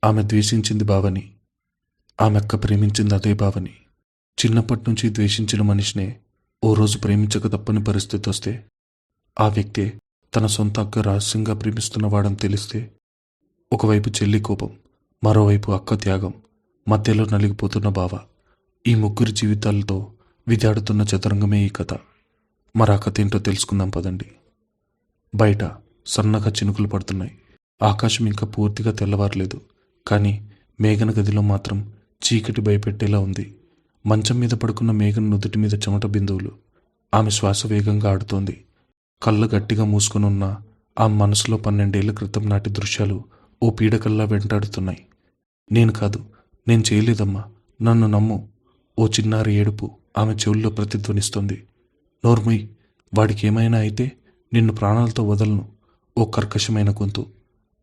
ఆమె ద్వేషించింది బావని. ఆమె అక్క ప్రేమించింది అదే బావని. చిన్నప్పటి నుంచి ద్వేషించిన మనిషినే ఓ రోజు ప్రేమించక తప్పని పరిస్థితి వస్తే, ఆ వ్యక్తే తన సొంత అక్క రహస్యంగా ప్రేమిస్తున్నవాడని తెలిస్తే, ఒకవైపు చెల్లి కోపం, మరోవైపు అక్క త్యాగం, మధ్యలో నలిగిపోతున్న బావ. ఈ ముగ్గురి జీవితాలతో విధాడుతున్న చదరంగమే ఈ కథ. మరా కథ ఏంటో తెలుసుకుందాం పదండి. బయట సన్నగా చినుకులు పడుతున్నాయి. ఆకాశం ఇంకా పూర్తిగా తెల్లవారలేదు. కానీ మేఘన గదిలో మాత్రం చీకటి భయపెట్టేలా ఉంది. మంచం మీద పడుకున్న మేఘన నుదుటి మీద చెమట బిందువులు. ఆమె శ్వాస వేగంగా ఆడుతోంది. కళ్ళు గట్టిగా మూసుకొని ఉన్న ఆ మనసులో 12 ఏళ్ల క్రితం నాటి దృశ్యాలు ఓ పీడకల్లా వెంటాడుతున్నాయి. నేను కాదు, నేను చేయలేదమ్మా, నన్ను నమ్ము. ఓ చిన్నారి ఏడుపు ఆమె చెవుల్లో ప్రతిధ్వనిస్తోంది. నోర్ముయ్, వాడికి ఏమైనా అయితే నిన్ను ప్రాణాలతో వదలను. ఓ కర్కశమైన గొంతు.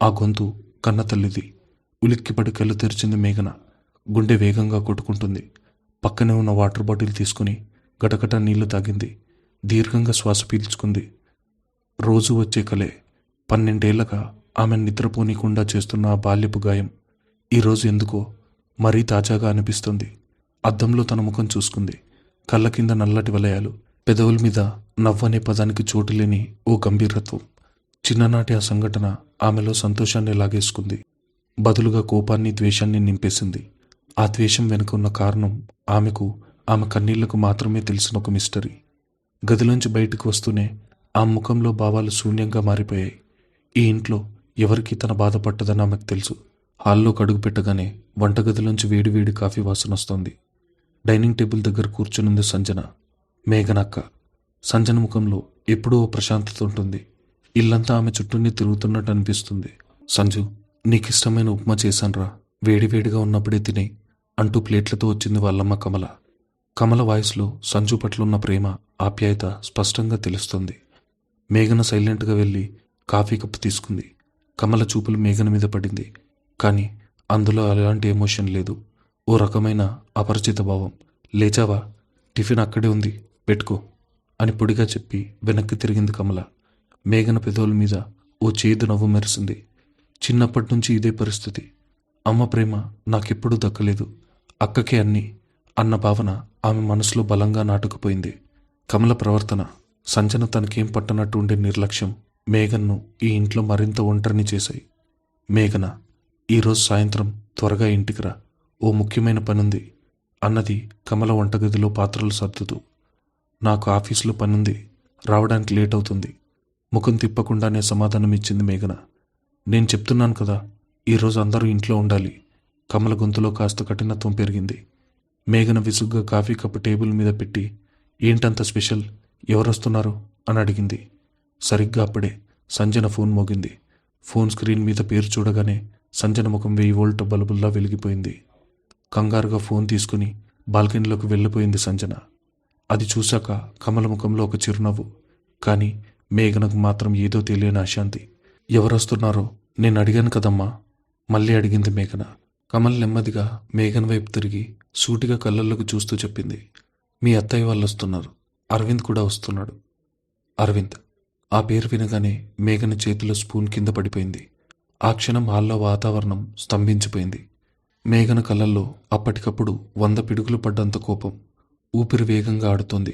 ఆ గొంతు కన్న తల్లిది. ఉలిక్కిపడి కళ్ళు తెరిచింది మేఘన. గుండె వేగంగా కొట్టుకుంటుంది. పక్కనే ఉన్న వాటర్ బాటిల్ తీసుకుని గటగట నీళ్లు తాగింది. దీర్ఘంగా శ్వాస పీల్చుకుంది. రోజు వచ్చే కలే, 12 ఏళ్లగా ఆమె నిద్రపోనీకుండా చేస్తున్న ఆ బాల్యపు గాయం ఈరోజు ఎందుకో మరీ తాజాగా అనిపిస్తుంది. అద్దంలో తన ముఖం చూసుకుంది. కళ్ళ కింద నల్లటి వలయాలు, పెదవుల మీద నవ్వనే పదానికి చోటులేని ఓ గంభీరత్వం. చిన్ననాటి ఆ సంఘటన ఆమెలో సంతోషాన్ని లాగేసుకుంది. బదులుగా కోపాన్ని, ద్వేషాన్ని నింపేసింది. ఆ ద్వేషం వెనుక ఉన్న కారణం ఆమెకు, ఆమె కన్నీళ్లకు మాత్రమే తెలిసిన ఒక మిస్టరీ. గదిలోంచి బయటకు వస్తూనే ఆ ముఖంలో భావాలు శూన్యంగా మారిపోయాయి. ఈ ఇంట్లో ఎవరికీ తన బాధ పట్టదని ఆమెకు తెలుసు. హాల్లోకి అడుగు పెట్టగానే వంటగదిలోంచి వేడివేడి కాఫీ వాసన వస్తోంది. డైనింగ్ టేబుల్ దగ్గర కూర్చునుంది సంజన, మేఘన అక్క. సంజన ముఖంలో ఎప్పుడూ ఓ ప్రశాంతత ఉంటుంది. ఇల్లంతా ఆమె చుట్టూనే తిరుగుతున్నట్టు అనిపిస్తుంది. సంజు, నీకిష్టమైన ఉప్మా చేశాన్రా, వేడివేడిగా ఉన్నప్పుడే తినే అంటూ ప్లేట్లతో వచ్చింది వాళ్ళమ్మ కమల. కమల వాయిస్లో సంజు పట్ల ఉన్న ప్రేమ, ఆప్యాయత స్పష్టంగా తెలుస్తుంది. మేఘన సైలెంట్గా వెళ్ళి కాఫీ కప్పు తీసుకుంది. కమల చూపులు మేఘన మీద పడింది. కానీ అందులో అలాంటి ఎమోషన్ లేదు. ఓ రకమైన అపరిచిత భావం. లేచావా, టిఫిన్ అక్కడే ఉంది, పెట్టుకో అని పొడిగా చెప్పి వెనక్కి తిరిగింది కమల. మేఘన పెదవుల మీద ఓ చేదు నవ్వు మెరిసింది. చిన్నప్పటి నుంచి ఇదే పరిస్థితి. అమ్మ ప్రేమ నాకెప్పుడూ దక్కలేదు, అక్కకే అన్నీ అన్న భావన ఆమె మనసులో బలంగా నాటుకుపోయింది. కమల ప్రవర్తన, సంజన తనకేం పట్టనట్టు ఉండే నిర్లక్ష్యం మేఘన్ను ఈ ఇంట్లో మరింత ఒంటరిని చేశాయి. మేఘన, ఈరోజు సాయంత్రం త్వరగా ఇంటికి రా, ఓ ముఖ్యమైన పనుంది అన్నది కమల వంటగదిలో పాత్రలు సర్దుతూ. నాకు ఆఫీసులో పనుంది, రావడానికి లేట్ అవుతుంది. ముఖం తిప్పకుండానే సమాధానం ఇచ్చింది మేఘన. నేను చెప్తున్నాను కదా, ఈరోజు అందరూ ఇంట్లో ఉండాలి. కమల గొంతులో కాస్త కఠినత్వం పెరిగింది. మేఘన విసుగ్గా కాఫీ కప్పు టేబుల్ మీద పెట్టి, ఏంటంత స్పెషల్, ఎవరొస్తున్నారు అని అడిగింది. సరిగ్గా అప్పుడే సంజన ఫోన్ మోగింది. ఫోన్ స్క్రీన్ మీద పేరు చూడగానే సంజన ముఖం 1000 వోల్ట్ బల్బుల్లా వెలిగిపోయింది. కంగారుగా ఫోన్ తీసుకుని బాల్కనీలోకి వెళ్ళిపోయింది సంజన. అది చూశాక కమల ముఖంలో ఒక చిరునవ్వు. కానీ మేఘనకు మాత్రం ఏదో తెలియని అశాంతి. ఎవరొస్తున్నారో నేను అడిగాను కదమ్మా, మళ్ళీ అడిగింది మేఘన. కమల్ నెమ్మదిగా మేఘన వైపు తిరిగి సూటిగా కళ్ళల్లోకి చూస్తూ చెప్పింది, మీ అత్తయ్య వాళ్ళు వస్తున్నారు, అరవింద్ కూడా వస్తున్నాడు. అరవింద్, ఆ పేరు వినగానే మేఘన చేతిలో స్పూన్ కింద పడిపోయింది. ఆ క్షణం హాల్లో వాతావరణం స్తంభించిపోయింది. మేఘన కళ్ళల్లో అప్పటికప్పుడు 100 పిడుగులు పడ్డంత కోపం. ఊపిరి వేగంగా ఆడుతోంది.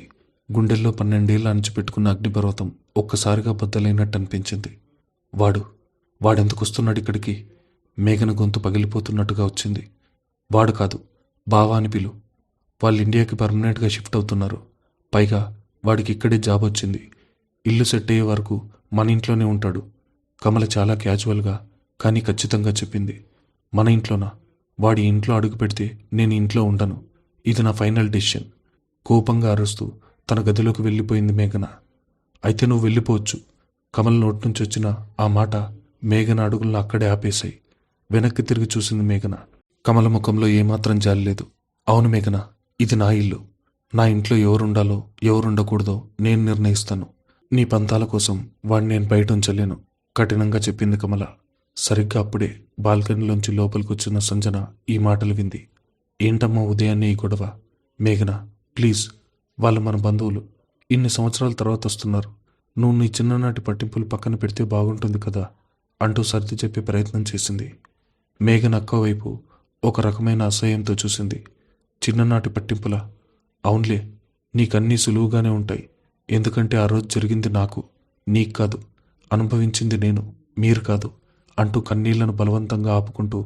గుండెల్లో 12 ఏళ్ల అణిచిపెట్టుకున్న అగ్నిపర్వతం ఒక్కసారిగా బద్దలైనట్టు అనిపించింది. వాడెందుకు వస్తున్నాడు ఇక్కడికి? మేఘన గొంతు పగిలిపోతున్నట్టుగా వచ్చింది. వాడు కాదు, బావా అని పిలు. వాళ్ళు ఇండియాకి పర్మనెంట్గా షిఫ్ట్ అవుతున్నారు. పైగా వాడికి ఇక్కడే జాబ్ వచ్చింది. ఇల్లు సెట్ అయ్యే వరకు మన ఇంట్లోనే ఉంటాడు. కమల చాలా క్యాజువల్గా కానీ ఖచ్చితంగా చెప్పింది. మన ఇంట్లోనా? వాడి ఇంట్లో అడుగు పెడితే నేను ఇంట్లో ఉండను. ఇది నా ఫైనల్ డెసిషన్. కోపంగా అరుస్తూ తన గదిలోకి వెళ్ళిపోయింది మేఘన. అయితే నువ్వు వెళ్ళిపోవచ్చు. కమల నోటి నుంచి వచ్చిన ఆ మాట మేఘన అడుగులను అక్కడే ఆపేశాయి. వెనక్కి తిరిగి చూసింది మేఘన. కమల ముఖంలో ఏమాత్రం జాలి లేదు. అవును మేఘన, ఇది నా ఇల్లు. నా ఇంట్లో ఎవరుండాలో ఎవరుండకూడదో నేను నిర్ణయిస్తాను. నీ పంతాల కోసం వాడిని నేను బయట ఉంచలేను, కఠినంగా చెప్పింది కమల. సరిగ్గా అప్పుడే బాల్కనీలోంచి లోపలికి వచ్చిన సంజన ఈ మాటలు వింది. ఏంటమ్మా ఉదయాన్నే ఈ గొడవ? మేఘన, ప్లీజ్, వాళ్ళు మన బంధువులు. ఇన్ని సంవత్సరాల తర్వాత వస్తున్నారు. నువ్వు నీ చిన్ననాటి పట్టింపులు పక్కన పెడితే బాగుంటుంది కదా అంటూ సర్ది చెప్పే ప్రయత్నం చేసింది. మేఘన అక్క వైపు ఒక రకమైన అసహ్యంతో చూసింది. చిన్ననాటి పట్టింపులా, అవునులే, నీకన్నీ సులువుగానే ఉంటాయి. ఎందుకంటే ఆ రోజు జరిగింది నాకు, నీకు కాదు. అనుభవించింది నేను, మీరు కాదు అంటూ కన్నీళ్లను బలవంతంగా ఆపుకుంటూ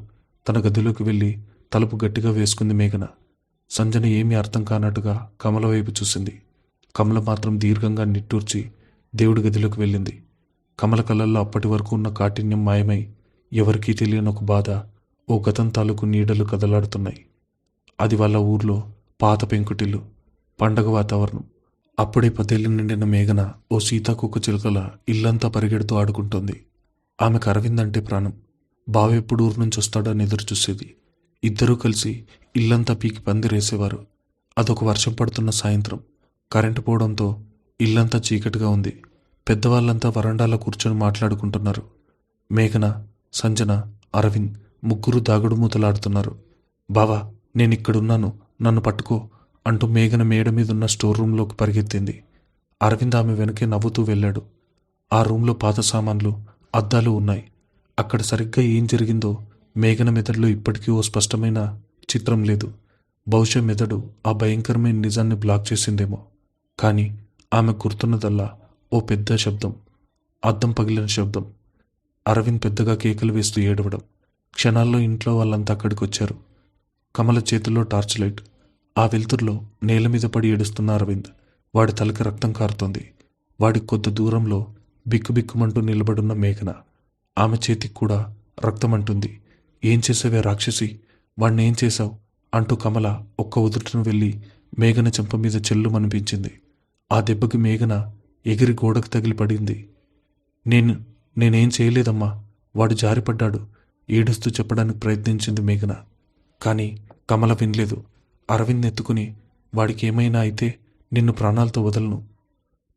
తన గదిలోకి వెళ్ళి తలుపు గట్టిగా వేసుకుంది మేఘన. సంజన ఏమీ అర్థం కానట్టుగా కమల వైపు చూసింది. కమల మాత్రం దీర్ఘంగా నిట్టూర్చి దేవుడి గదిలోకి వెళ్ళింది. కమల కళ్ళల్లో అప్పటి వరకు ఉన్న కాఠిన్యం మాయమై ఎవరికీ తెలియని ఒక బాధ, ఓ గతం తాలూకు నీడలు కదలాడుతున్నాయి. అది వాళ్ళ ఊర్లో పాత పెంకుటిల్లు, పండగ వాతావరణం. అప్పుడే 10 ఏళ్లు నిండిన మేఘన ఓ సీతాకోక చిలుకల ఇల్లంతా పరిగెడుతూ ఆడుకుంటోంది. ఆమెకు అరవింద్ అంటే ప్రాణం. బావ ఎప్పుడు ఊరు నుంచి వస్తాడని ఎదురు చూసేది. ఇద్దరూ కలిసి ఇల్లంతా పీకి పందిరేసేవారు. అదొక వర్షం పడుతున్న సాయంత్రం. కరెంటు పోవడంతో ఇల్లంతా చీకటిగా ఉంది. పెద్దవాళ్ళంతా వరండాలో కూర్చొని మాట్లాడుకుంటున్నారు. మేఘన, సంజన, అరవింద్ ముగ్గురు దాగుడు మూతలాడుతున్నారు. బావా, నేనిక్కడున్నాను, నన్ను పట్టుకో అంటూ మేఘన మేడ మీదున్న స్టోర్ రూంలోకి పరిగెత్తింది. అరవింద్ ఆమె వెనకే నవ్వుతూ వెళ్ళాడు. ఆ రూంలో పాత సామాన్లు, అద్దాలు ఉన్నాయి. అక్కడ సరిగ్గా ఏం జరిగిందో మేఘన మెదడులో ఇప్పటికీ ఓ స్పష్టమైన చిత్రం లేదు. బహుశా మెదడు ఆ భయంకరమైన నిజాన్ని బ్లాక్ చేసిందేమో. కానీ ఆమె గుర్తున్నదల్లా ఓ పెద్ద శబ్దం, అద్దం పగిలిన శబ్దం. అరవింద్ పెద్దగా కేకలు వేస్తూ ఏడవడం. క్షణాల్లో ఇంట్లో వాళ్ళంతా అక్కడికి వచ్చారు. కమల చేతుల్లో టార్చ్ లైట్. ఆ వెలుతురులో నేల మీద పడి ఏడుస్తున్న అరవింద్. వాడి తలకి రక్తం కారుతోంది. వాడి కొద్ది దూరంలో బిక్కుబిక్కుమంటూ నిలబడున్న మేఘన. ఆమె చేతికి కూడా రక్తమంటుంది. ఏం చేసావే రాక్షసి, వాణ్ణేం చేశావు అంటూ కమల ఒక్క ఉదుటను వెళ్ళి మేఘన చెంప మీద చెల్లుమనిపించింది. ఆ దెబ్బకి మేఘన ఎగిరి గోడకు తగిలి పడింది. నేనేం చేయలేదమ్మా, వాడు జారిపడ్డాడు ఏడుస్తూ చెప్పడానికి ప్రయత్నించింది మేఘన. కానీ కమల వినలేదు. అరవింద్ ఎత్తుకుని, వాడికి ఏమైనా అయితే నిన్ను ప్రాణాలతో వదలను.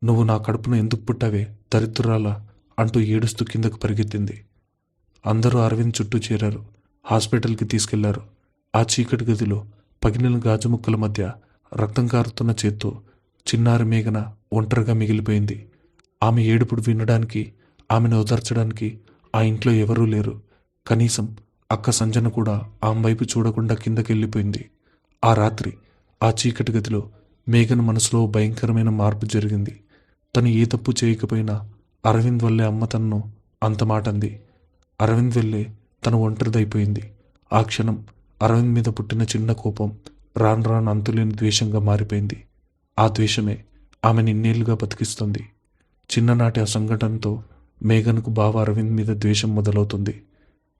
నువ్వు నా కడుపున ఎందుకు పుట్టావే దరిద్రురాలా అంటూ ఏడుస్తూ కిందకు పరిగెత్తింది. అందరూ అరవింద్ చుట్టూ చేరారు. హాస్పిటల్కి తీసుకెళ్లారు. ఆ చీకటి గదిలో పగిలిన గాజు ముక్కల మధ్య రక్తం కారుతున్న చేత్తో చిన్నారి మేఘన ఒంటరిగా మిగిలిపోయింది. ఆమె ఏడుపుడు వినడానికి, ఆమెను ఓదార్చడానికి ఆ ఇంట్లో ఎవరూ లేరు. కనీసం అక్క సంజన కూడా ఆమె వైపు చూడకుండా కిందకెళ్ళిపోయింది. ఆ రాత్రి ఆ చీకటి గదిలో మేఘన మనసులో భయంకరమైన మార్పు జరిగింది. తను ఏ తప్పు చేయకపోయినా అరవింద్ వల్లే అమ్మ తనను అంత మాట అంది. అరవింద్ వెళ్ళే తను ఒంటరిదైపోయింది. ఆ క్షణం అరవింద్ మీద పుట్టిన చిన్న కోపం రాను రాను అంతులేని ద్వేషంగా మారిపోయింది. ఆ ద్వేషమే ఆమెను ఇన్నేళ్లుగా బతికిస్తుంది. చిన్ననాటి ఆ సంఘటనతో మేఘన్కు బావ అరవింద్ మీద ద్వేషం మొదలవుతుంది.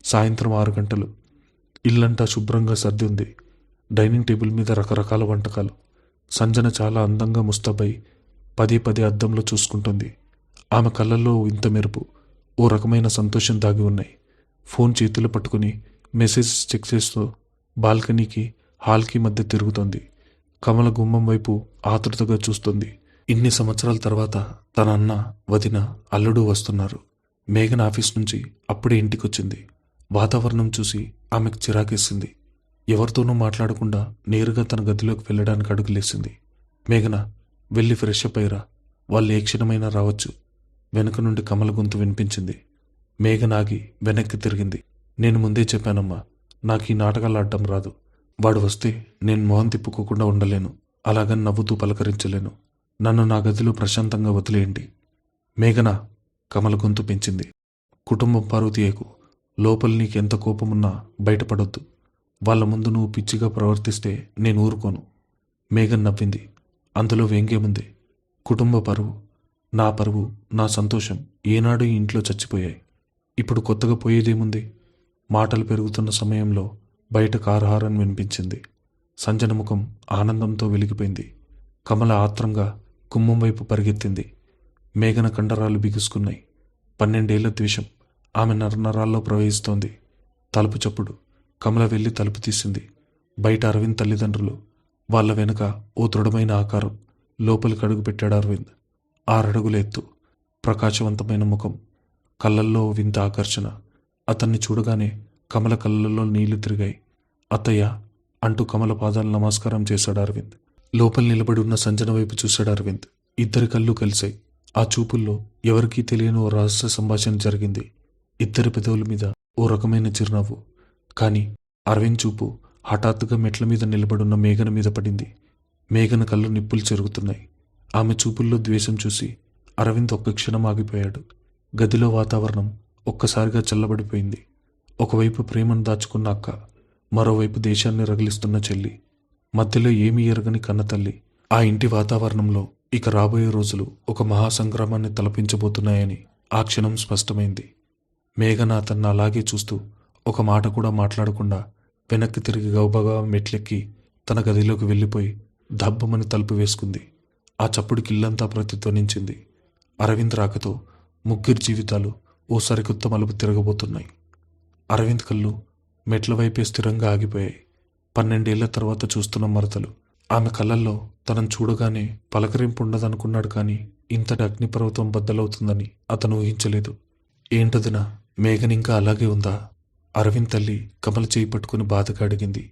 సాయంత్రం 6 గంటలు. ఇల్లంతా శుభ్రంగా సర్ది ఉంది. డైనింగ్ టేబుల్ మీద రకరకాల వంటకాలు. సంజన చాలా అందంగా ముస్తాబై పదే పదే అద్దంలో చూసుకుంటుంది. ఆమె కళ్ళల్లో ఇంత మెరుపు, ఓ రకమైన సంతోషం దాగి ఉన్నాయి. ఫోన్ చేతిలో పట్టుకుని మెసేజెస్ చెక్ చేస్తూ బాల్కనీకి, హాల్కి మధ్య తిరుగుతోంది. కమల గుమ్మం వైపు ఆతృతగా చూస్తుంది. ఇన్ని సంవత్సరాల తర్వాత తన అన్న, వదిన, అల్లుడు వస్తున్నారు. మేఘన ఆఫీస్ నుంచి అప్పుడే ఇంటికొచ్చింది. వాతావరణం చూసి ఆమెకు చిరాకేసింది. ఎవరితోనూ మాట్లాడకుండా నేరుగా తన గదిలోకి వెళ్ళడానికి అడుగులేసింది. మేఘన, వెళ్ళి ఫ్రెష్ అప్ అయ్యిరా, వాళ్ళు ఏ క్షణమైనా రావచ్చు. వెనుక నుండి కమల గొంతు వినిపించింది. మేఘన ఆగి వెనక్కి తిరిగింది. నేను ముందే చెప్పానమ్మా, నాకు ఈ నాటకాలు ఆడటం రాదు. వాడు వస్తే నేను మొహం తిప్పుకోకుండా ఉండలేను. అలాగని నవ్వుతూ పలకరించలేను. నన్ను నా గదిలో ప్రశాంతంగా వదిలేయండి. మేఘన, కమల గొంతు పెంచింది. కుటుంబం పరువు తీయకు. లోపల నీకెంత కోపమున్నా బయటపడొద్దు. వాళ్ళ ముందు నువ్వు పిచ్చిగా ప్రవర్తిస్తే నేను ఊరుకోను. మేఘన్ నవ్వింది. అందులో వ్యంగ్యముంది. కుటుంబ పరువు, నా పరువు, నా సంతోషం ఏనాడు ఈ ఇంట్లో చచ్చిపోయాయి. ఇప్పుడు కొత్తగా పోయేదేముంది? మాటలు పెరుగుతున్న సమయంలో బయట కారు హారన్ వినిపించింది. సంజన ముఖం ఆనందంతో వెలిగిపోయింది. కమల ఆత్రంగా గుమ్మం వైపు పరిగెత్తింది. మేఘన కండరాలు బిగుసుకున్నాయి. 12 ఏళ్ల ద్వేషం ఆమె నరనరాల్లో ప్రవహిస్తోంది. తలుపు చప్పుడు. కమల వెళ్ళి తలుపు తీసింది. బయట అరవింద్ తల్లిదండ్రులు. వాళ్ళ వెనుక ఓ దృఢమైన ఆకారం. లోపలికి అడుగు పెట్టాడు అరవింద్. 6 అడుగుల ఎత్తు, ప్రకాశవంతమైన ముఖం, కళ్ళల్లో వింత ఆకర్షణ. అతన్ని చూడగానే కమల కళ్ళల్లో నీళ్లు తిరిగాయి. అత్తయ్య అంటూ కమల పాదాలు నమస్కారం చేశాడు అరవింద్. లోపల నిలబడి ఉన్న సంజన వైపు చూశాడు అరవింద్. ఇద్దరి కళ్ళు కలిశాయి. ఆ చూపుల్లో ఎవరికీ తెలియని ఓ రహస్య సంభాషణ జరిగింది. ఇద్దరి పెదవుల మీద ఓ రకమైన చిరునవ్వు. కానీ అరవింద్ చూపు హఠాత్తుగా మెట్ల మీద నిలబడున్న మేఘన మీద పడింది. మేఘన కళ్ళు నిప్పులు చెరుగుతున్నాయి. ఆమె చూపుల్లో ద్వేషం చూసి అరవింద్ ఒక్క క్షణం ఆగిపోయాడు. గదిలో వాతావరణం ఒక్కసారిగా చల్లబడిపోయింది. ఒకవైపు ప్రేమను దాచుకున్న అక్క, మరోవైపు దేశాన్ని రగిలిస్తున్న చెల్లి, మధ్యలో ఏమీ ఎరగని కన్నతల్లి. ఆ ఇంటి వాతావరణంలో ఇక రాబోయే రోజులు ఒక మహాసంగ్రామాన్ని తలపించబోతున్నాయని ఆ క్షణం స్పష్టమైంది. మేఘన అతన్ని అలాగే చూస్తూ ఒక మాట కూడా మాట్లాడకుండా వెనక్కి తిరిగి గౌబగా మెట్లెక్కి తన గదిలోకి వెళ్ళిపోయి దబ్బమని తలుపు వేసుకుంది. ఆ చప్పుడుకి ఇల్లంతా ప్రతిధ్వనించింది. అరవింద్ రాకతో ముగ్గురి జీవితాలు ఓ సరికొత్త మలుపు తిరగబోతున్నాయి. అరవింద్ కళ్ళు మెట్ల వైపే స్థిరంగా ఆగిపోయాయి. 12 ఏళ్ల తర్వాత చూస్తున్న మరతలు. ఆమె కళ్ళల్లో తనను చూడగానే పలకరింపు ఉండదనుకున్నాడు. కానీ ఇంతటి అగ్నిపర్వతం బద్దలవుతుందని అతను ఊహించలేదు. ఏంటదినా, మేఘన్ ఇంకా అలాగే ఉందా? అరవింద్ తల్లి కమల చేయి పట్టుకుని బాధగా అడిగింది.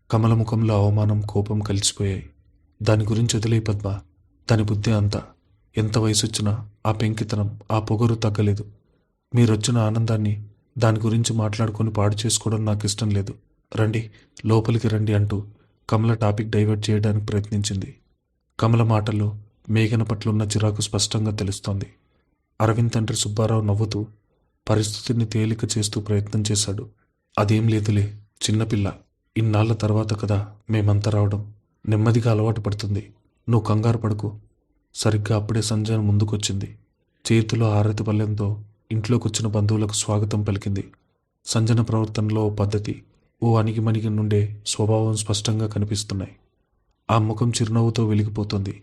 కమల ముఖంలో అవమానం, కోపం కలిసిపోయాయి. దాని గురించి వదిలే పద్మ, దాని బుద్ధి అంతా. ఎంత వయసొచ్చినా ఆ పెంకితనం, ఆ పొగరు తగ్గలేదు. మీరొచ్చిన ఆనందాన్ని దాని గురించి మాట్లాడుకొని పాడు చేసుకోవడం నాకు ఇష్టం లేదు. రండి, లోపలికి రండి అంటూ కమల టాపిక్ డైవర్ట్ చేయడానికి ప్రయత్నించింది. కమల మాటల్లో మేఘన పట్ల ఉన్న చిరాకు స్పష్టంగా తెలుస్తోంది. అరవింద్ తండ్రి సుబ్బారావు నవ్వుతూ పరిస్థితిని తేలిక చేస్తూ ప్రయత్నం చేశాడు. అదేం లేదులే, చిన్నపిల్ల. ఇన్నాళ్ల తర్వాత కదా మేమంతా రావడం. నెమ్మదిగా అలవాటు పడుతుంది. నువ్వు కంగారు పడుకో. సరిగ్గా అప్పుడే సంజన ముందుకొచ్చింది. చేతిలో హారతి పళ్ళెంతో ఇంట్లోకొచ్చిన బంధువులకు స్వాగతం పలికింది. సంజన ప్రవర్తనలో ఓ పద్ధతి, ఓ అణిగిమణిగి నుండే స్వభావం స్పష్టంగా కనిపిస్తున్నాయి. ఆ ముఖం చిరునవ్వుతో వెలిగిపోతుంది.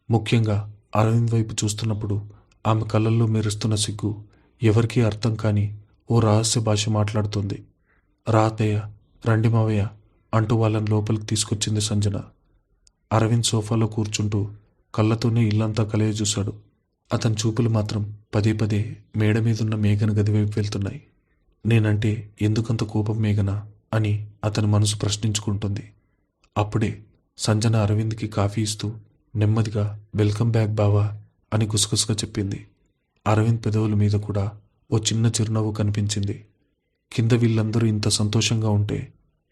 ముఖ్యంగా అరవింద్ వైపు చూస్తున్నప్పుడు ఆమె కళ్ళల్లో మెరుస్తున్న సిగ్గు ఎవరికీ అర్థం కాని ఓ రహస్య భాష మాట్లాడుతుంది. రా అత్తయ్య, రండి మావయ్య అంటూ వాళ్ళని లోపలికి తీసుకొచ్చింది సంజన. అరవింద్ సోఫాలో కూర్చుంటూ కళ్ళతోనే ఇల్లంతా కలయ చూశాడు. అతని చూపులు మాత్రం పదే పదే మేడ మీదున్న మేఘన గదివైపు వెళ్తున్నాయి. నేనంటే ఎందుకంత కోపం మేఘన అని అతని మనసు ప్రశ్నించుకుంటుంది. అప్పుడే సంజన అరవింద్కి కాఫీ ఇస్తూ నెమ్మదిగా వెల్కమ్ బ్యాక్ బావా అని గుసగుసగా చెప్పింది. అరవింద్ పెదవుల మీద కూడా ఓ చిన్న చిరునవ్వు కనిపించింది. కింద వీళ్ళందరూ ఇంత సంతోషంగా ఉంటే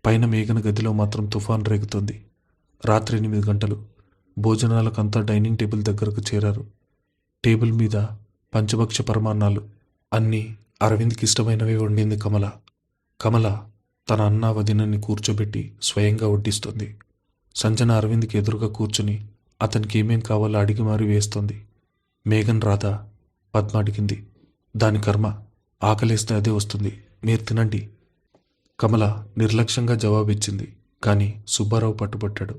పైన మేఘన గదిలో మాత్రం తుఫాన్ రేగుతుంది. రాత్రి 8 గంటలు. భోజనాలకంతా డైనింగ్ టేబుల్ దగ్గరకు చేరారు. టేబుల్ మీద పంచభక్ష పరమాన్నాలు, అన్నీ అరవింద్కి ఇష్టమైనవి వండింది కమల. కమల తన అన్న వదినని కూర్చోబెట్టి స్వయంగా వడ్డిస్తుంది. సంజన అరవింద్కి ఎదురుగా కూర్చుని అతనికి ఏమేం కావాలో అడిగి మారి వేస్తోంది. మేఘన్ రాధా? పద్మ అడిగింది. దాని కర్మ, ఆకలేస్తే అదే వస్తుంది, మీరు తినండి. కమల నిర్లక్ష్యంగా జవాబిచ్చింది. కానీ సుబ్బారావు పట్టుబట్టాడు.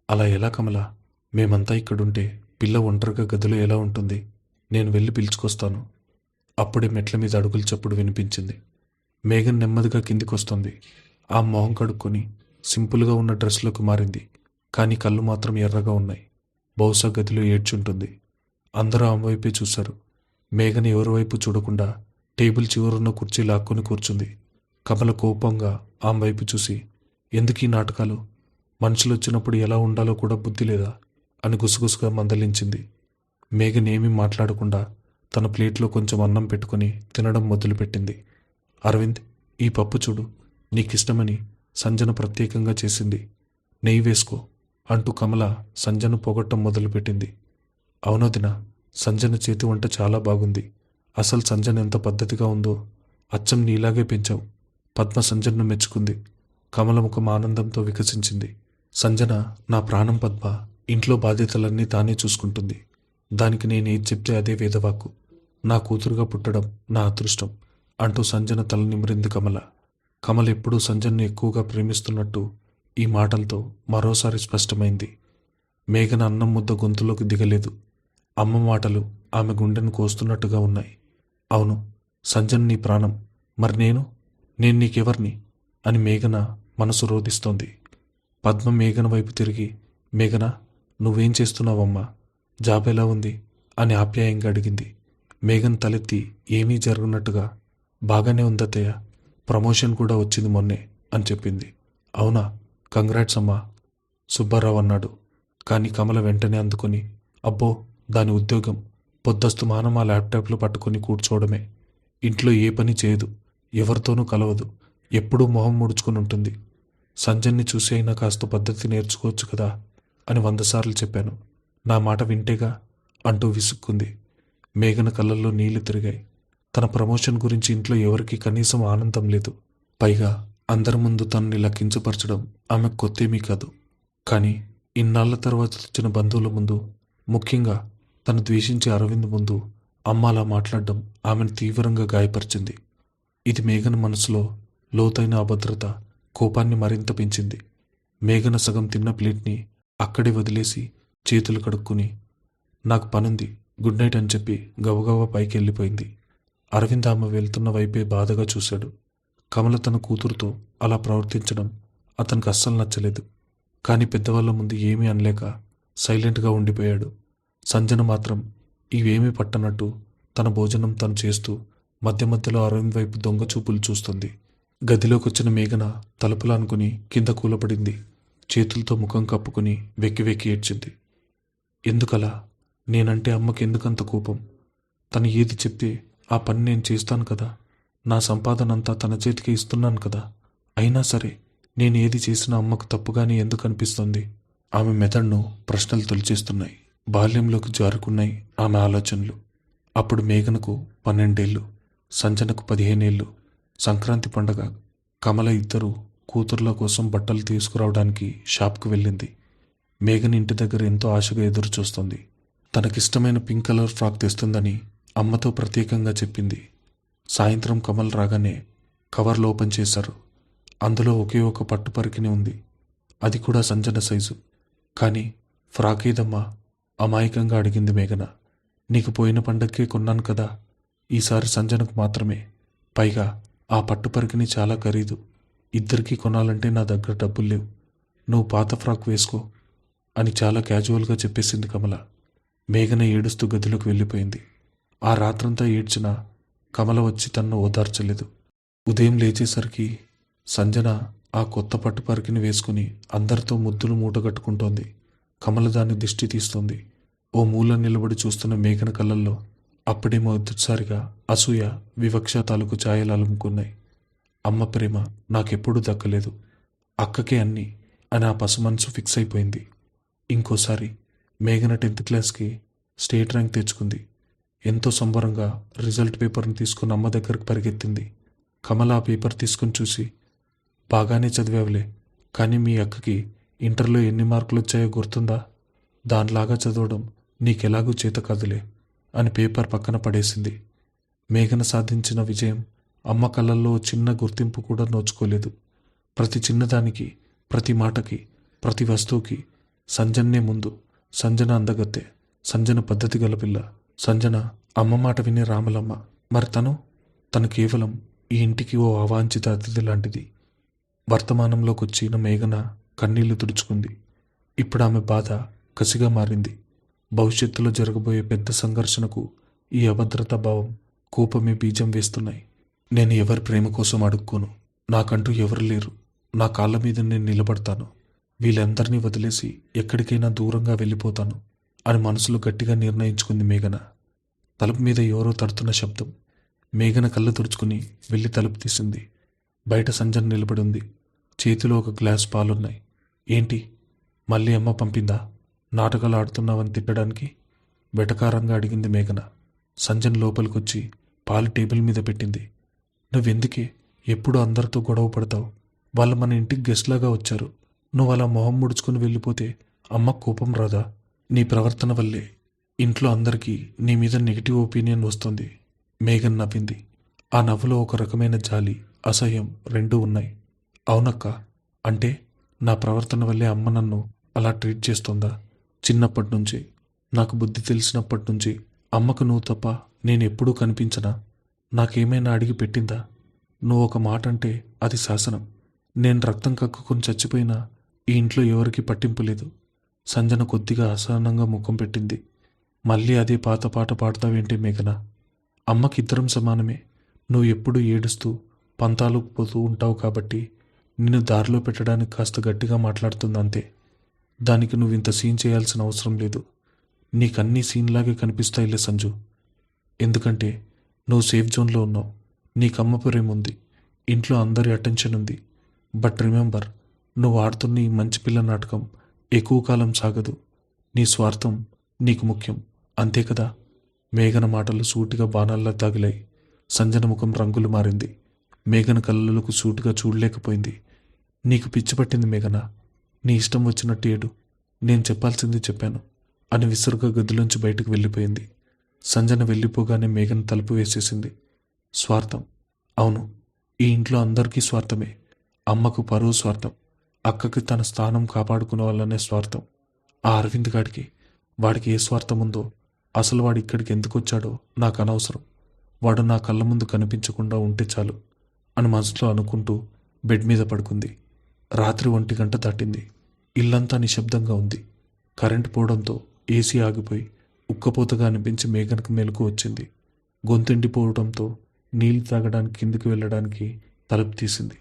అలా ఎలా కమల? మేమంతా ఇక్కడుంటే పిల్ల ఒంటరిగా గదిలో ఎలా ఉంటుంది? నేను వెళ్ళి పిలుచుకొస్తాను. అప్పుడే మెట్ల మీద అడుగుల చప్పుడు వినిపించింది. మేఘన్ నెమ్మదిగా కిందికొస్తుంది. ఆ మొహం కడుక్కొని సింపుల్గా ఉన్న డ్రెస్లోకి మారింది. కానీ కళ్ళు మాత్రం ఎర్రగా ఉన్నాయి. బహుశా గదిలో ఏడ్చుంటుంది. అందరూ ఆమె వైపే చూశారు. మేఘన ఎవరి వైపు చూడకుండా టేబుల్ చివరున్న కుర్చీ లాక్కొని కూర్చుంది. కమల కోపంగా ఆమె వైపు చూసి, ఎందుకు ఈ నాటకాలు? మనుషులు వచ్చినప్పుడు ఎలా ఉండాలో కూడా బుద్ధి లేదా అని గుసగుసగా మందలించింది. మేఘన్ ఏమీ మాట్లాడకుండా తన ప్లేట్లో కొంచెం అన్నం పెట్టుకుని తినడం మొదలుపెట్టింది. అరవింద్, ఈ పప్పు చూడు, నీకిష్టమని సంజన ప్రత్యేకంగా చేసింది, నెయ్యి వేసుకో అంటూ కమల సంజను పొగట్టం మొదలుపెట్టింది. అవునోదినా, సంజన చేతి వంట చాలా బాగుంది. అసలు సంజన ఎంత పద్ధతిగా ఉందో, అచ్చం నీలాగే పెంచావు. పద్మ సంజన్ను మెచ్చుకుంది. కమల ముఖం ఆనందంతో వికసించింది. సంజన నా ప్రాణం పద్మ. ఇంట్లో బాధ్యతలన్నీ తానే చూసుకుంటుంది. దానికి నేనేది చెప్తే అదే వేదవాక్కు. నా కూతురుగా పుట్టడం నా అదృష్టం అంటూ సంజన తల నిమిరింది కమల. కమల ఎప్పుడూ సంజన్ను ఎక్కువగా ప్రేమిస్తున్నట్టు ఈ మాటలతో మరోసారి స్పష్టమైంది. మేఘన అన్నం ముద్ద గొంతులోకి దిగలేదు. అమ్మ మాటలు ఆమె గుండెను కోస్తున్నట్టుగా ఉన్నాయి. అవును, సంజన్ నీ ప్రాణం. మరి నేను నీకెవర్ని అని మేఘన మనసు రోధిస్తోంది. పద్మ మేఘన వైపు తిరిగి, మేఘన, నువ్వేం చేస్తున్నావమ్మా? జాబ్ ఎలా ఉంది అని ఆప్యాయంగా అడిగింది. మేఘన్ తలెత్తి ఏమీ జరగనట్టుగా, బాగానే ఉందత్తయ్య, ప్రమోషన్ కూడా వచ్చింది మొన్నే అని చెప్పింది. అవునా, కంగ్రాట్స్ అమ్మా, సుబ్బారావు అన్నాడు. కానీ కమల వెంటనే అందుకొని, అబ్బో, దాని ఉద్యోగం పొద్దస్తమానం ఆ ల్యాప్టాప్లో పట్టుకొని కూర్చోవడమే. ఇంట్లో ఏ పని చేయదు, ఎవరితోనూ కలవదు, ఎప్పుడూ మొహం ముడుచుకుని ఉంటుంది. సంజన్ని చూసి అయినా కాస్త పద్ధతి నేర్చుకోవచ్చు కదా అని 100 సార్లు చెప్పాను. నా మాట వింటేగా అంటూ విసుక్కుంది. మేఘన కళ్ళల్లో నీళ్లు తిరిగాయి. తన ప్రమోషన్ గురించి ఇంట్లో ఎవరికీ కనీసం ఆనందం లేదు. పైగా అందరి ముందు తనని ఇలా కించపరచడం ఆమెకు కొత్తేమీ కాదు. కానీ ఇన్నాళ్ల తర్వాత వచ్చిన బంధువుల ముందు, ముఖ్యంగా తను ద్వేషించే అరవింద్ ముందు అమ్మ అలా మాట్లాడడం ఆమెను తీవ్రంగా గాయపరిచింది. ఇది మేఘన మనసులో లోతైన అభద్రత, కోపాన్ని మరింత పెంచింది. మేఘన సగం తిన్న ప్లేట్ని అక్కడే వదిలేసి చేతులు కడుక్కుని, నాకు పనుంది, గుడ్ నైట్ అని చెప్పి గబగబా పైకి వెళ్ళిపోయింది. అరవింద్ ఆమె వెళ్తున్న వైపే బాధగా చూశాడు. కమల తన కూతురుతో అలా ప్రవర్తించడం అతనికి అస్సలు నచ్చలేదు. కానీ పెద్దవాళ్ళ ముందు ఏమీ అనలేక సైలెంట్గా ఉండిపోయాడు. సంజన మాత్రం ఇవేమీ పట్టనట్టు తన భోజనం తను చేస్తూ మధ్య మధ్యలో అరవింద్ వైపు దొంగ చూపులు చూస్తుంది. గదిలోకొచ్చిన మేఘన తలుపులు అనుకుని కింద కూలపడింది. చేతులతో ముఖం కప్పుకుని వెక్కి వెక్కి ఏడ్చింది. ఎందుకలా? నేనంటే అమ్మకి ఎందుకంత కోపం? తను ఏది చెప్తే ఆ పని నేను చేస్తాను కదా. నా సంపాదన అంతా తన చేతికి ఇస్తున్నాను కదా. అయినా సరే నేను ఏది చేసినా అమ్మకు తప్పుగానే ఎందుకు అనిపిస్తుంది? ఆమె మెదడును ప్రశ్నలు తొలిచేస్తున్నాయి. బాల్యంలోకి జారుకున్నాయి ఆమె ఆలోచనలు. అప్పుడు మేఘనకు 12 ఏళ్ళు, సంజనకు 15 ఏళ్ళు. సంక్రాంతి పండగ. కమల ఇద్దరు కూతుర్ల కోసం బట్టలు తీసుకురావడానికి షాప్కు వెళ్ళింది. మేఘన ఇంటి దగ్గర ఎంతో ఆశగా ఎదురు చూస్తుంది. తనకిష్టమైన పింక్ కలర్ ఫ్రాక్ తెస్తుందని అమ్మతో ప్రత్యేకంగా చెప్పింది. సాయంత్రం కమల్ రాగానే కవర్లు ఓపెన్ చేశారు. అందులో ఒకే ఒక పట్టు పరికిణి ఉంది. అది కూడా సంజన సైజు. కానీ ఫ్రాక్ ఏదమ్మా? అమాయకంగా అడిగింది మేఘన. నీకు పోయిన పండక్కే కొన్నాను కదా, ఈసారి సంజనకు మాత్రమే. పైగా ఆ పట్టు పరికిణి చాలా ఖరీదు. ఇద్దరికీ కొనాలంటే నా దగ్గర డబ్బులు లేవు. నువ్వు పాత ఫ్రాక్ వేసుకో అని చాలా క్యాజువల్గా చెప్పేసింది కమల. మేఘన ఏడుస్తూ గదిలోకి వెళ్ళిపోయింది. ఆ రాత్రంతా ఏడ్చినా కమల వచ్చి తనను ఓదార్చలేదు. ఉదయం లేచేసరికి సంజన ఆ కొత్త పట్టు పరికిని వేసుకుని అందరితో ముద్దులు మూటగట్టుకుంటోంది. కమల దాన్ని దిష్టి తీస్తోంది. ఓ మూల నిలబడి చూస్తున్న మేఘన కళ్ళల్లో అప్పుడే మొదటిసారిగా అసూయ, వివక్ష తాలూకు ఛాయలు అలుముకున్నాయి. అమ్మ ప్రేమ నాకెప్పుడూ దక్కలేదు, అక్కకే అన్నీ అని ఆ పసు మనసు ఫిక్స్ అయిపోయింది. ఇంకోసారి మేఘన 10th క్లాస్కి స్టేట్ ర్యాంక్ తెచ్చుకుంది. ఎంతో సంబరంగా రిజల్ట్ పేపర్ని తీసుకుని అమ్మ దగ్గరకు పరిగెత్తింది. కమల ఆ పేపర్ తీసుకుని చూసి, బాగానే చదివావులే, కానీ మీ అక్కకి ఇంటర్లో ఎన్ని మార్కులు వచ్చాయో గుర్తుందా? దానిలాగా చదవడం నీకెలాగూ చేత కాదులే అని పేపర్ పక్కన పడేసింది. మేఘన సాధించిన విజయం అమ్మ కళ్ళల్లో చిన్న గుర్తింపు కూడా నోచుకోలేదు. ప్రతి చిన్నదానికి, ప్రతి మాటకి, ప్రతి వస్తువుకి సంజన్నే ముందు. సంజన అందగత్తె, సంజన పద్ధతి గల పిల్ల, సంజన అమ్మ మాట వినే రామలమ్మ. మరి తను కేవలం ఈ ఇంటికి ఓ అవాంఛిత అతిథి లాంటిది. వర్తమానంలోకి వచ్చిన మేఘన కన్నీళ్లు తుడుచుకుంది. ఇప్పుడు ఆమె బాధ కసిగా మారింది. భవిష్యత్తులో జరగబోయే పెద్ద సంఘర్షణకు ఈ అభద్రతా భావం, కోపమే బీజం వేస్తున్నాయి. నేను ఎవరి ప్రేమ కోసం అడుక్కోను. నాకంటూ ఎవరు లేరు. నా కాళ్ళ మీద నేను నిలబడతాను. వీళ్ళందరినీ వదిలేసి ఎక్కడికైనా దూరంగా వెళ్ళిపోతాను అని మనసులో గట్టిగా నిర్ణయించుకుంది మేఘన. తలుపు మీద ఎవరో తడుతున్న శబ్దం. మేఘన కళ్ళు తుడుచుకుని వెళ్ళి తలుపు తీసింది. బయట సంజన నిలబడి ఉంది. చేతిలో ఒక గ్లాస్ పాలున్నాయి. ఏంటి, మళ్ళీ అమ్మ పంపిందా? నాటకాలు ఆడుతున్నావని తిట్టడానికి? వెటకారంగా అడిగింది మేఘన. సంజన్ లోపలికొచ్చి పాలు టేబుల్ మీద పెట్టింది. నువ్వెందుకే ఎప్పుడు అందరితో గొడవ పడతావు? వాళ్ళు మన ఇంటికి గెస్ట్లాగా వచ్చారు. నువ్వు అలా మొహం ముడుచుకుని వెళ్ళిపోతే అమ్మ కోపం రాదా? నీ ప్రవర్తన వల్లే ఇంట్లో అందరికీ నీ మీద నెగిటివ్ ఒపీనియన్ వస్తుంది. మేఘన్ నవ్వింది. ఆ నవ్వులో ఒక రకమైన జాలి, అసహ్యం రెండూ ఉన్నాయి. అవునక్క, అంటే నా ప్రవర్తన వల్లే అమ్మ నన్ను అలా ట్రీట్ చేస్తోందా? చిన్నప్పటి నుంచి, నాకు బుద్ధి తెలిసినప్పటి నుంచి అమ్మకు నువ్వు తప్ప నేను ఎప్పుడూ కనిపించనా? నాకేమైనా అడిగి పెట్టిందా? నువ్వు ఒక మాట అంటే అది శాసనం. నేను రక్తం కక్కుకొని చచ్చిపోయినా ఈ ఇంట్లో ఎవరికీ పట్టింపు లేదు. సంజన కొద్దిగా అసహనంగా ముఖం పెట్టింది. మళ్ళీ అదే పాత పాట పాడతావేంటి మేఘన? అమ్మకి ఇద్దరం సమానమే. నువ్వు ఎప్పుడూ ఏడుస్తూ పంతాలు పోతూ ఉంటావు కాబట్టి నిన్ను దారిలో పెట్టడానికి కాస్త గట్టిగా మాట్లాడుతుంది అంతే. దానికి నువ్వు ఇంత సీన్ చేయాల్సిన అవసరం లేదు. నీకన్నీ సీన్లాగే కనిపిస్తాయిలే సంజు. ఎందుకంటే నువ్వు సేఫ్ జోన్లో ఉన్నావు. నీకమ్మ ప్రేమ ఉంది. ఇంట్లో అందరి అటెన్షన్ ఉంది. బట్ రిమెంబర్, నువ్వు ఆడుతున్న ఈ మంచి పిల్ల నాటకం ఎక్కువ కాలం సాగదు. నీ స్వార్థం నీకు ముఖ్యం, అంతే కదా? మేఘన మాటలు సూటిగా బాణాల్లా తగిలాయి. సంజన ముఖం రంగులు మారింది. మేఘన కళ్ళలకు సూటిగా చూడలేకపోయింది. నీకు పిచ్చి పట్టింది మేఘన. నీ ఇష్టం వచ్చినట్టు ఏడు. నేను చెప్పాల్సింది చెప్పాను అని విసురుగా గదిలోంచి బయటకు వెళ్ళిపోయింది. సంజన వెళ్ళిపోగానే మేఘన తలుపు వేసేసింది. స్వార్థం, అవును, ఈ ఇంట్లో అందరికీ స్వార్థమే. అమ్మకు పరువు స్వార్థం, అక్కకి తన స్థానం కాపాడుకునే స్వార్థం. ఆ అరవింద్ గాడికి, వాడికి ఏ స్వార్థం ఉందో, అసలు వాడు ఇక్కడికి ఎందుకు వచ్చాడో నాకు అనవసరం. వాడు నా కళ్ళ ముందు కనిపించకుండా ఉంటే చాలు అని మనసులో అనుకుంటూ బెడ్ మీద పడుకుంది. రాత్రి 1 గంట దాటింది. ఇల్లంతా నిశ్శబ్దంగా ఉంది. కరెంటు పోవడంతో ఏసీ ఆగిపోయి ఉక్కపోతగా అనిపించి మేఘనకు మెలకు వచ్చింది. గొంతెండిపోవడంతో నీళ్లు తాగడానికి కిందికి వెళ్ళడానికి తలుపు తీసింది.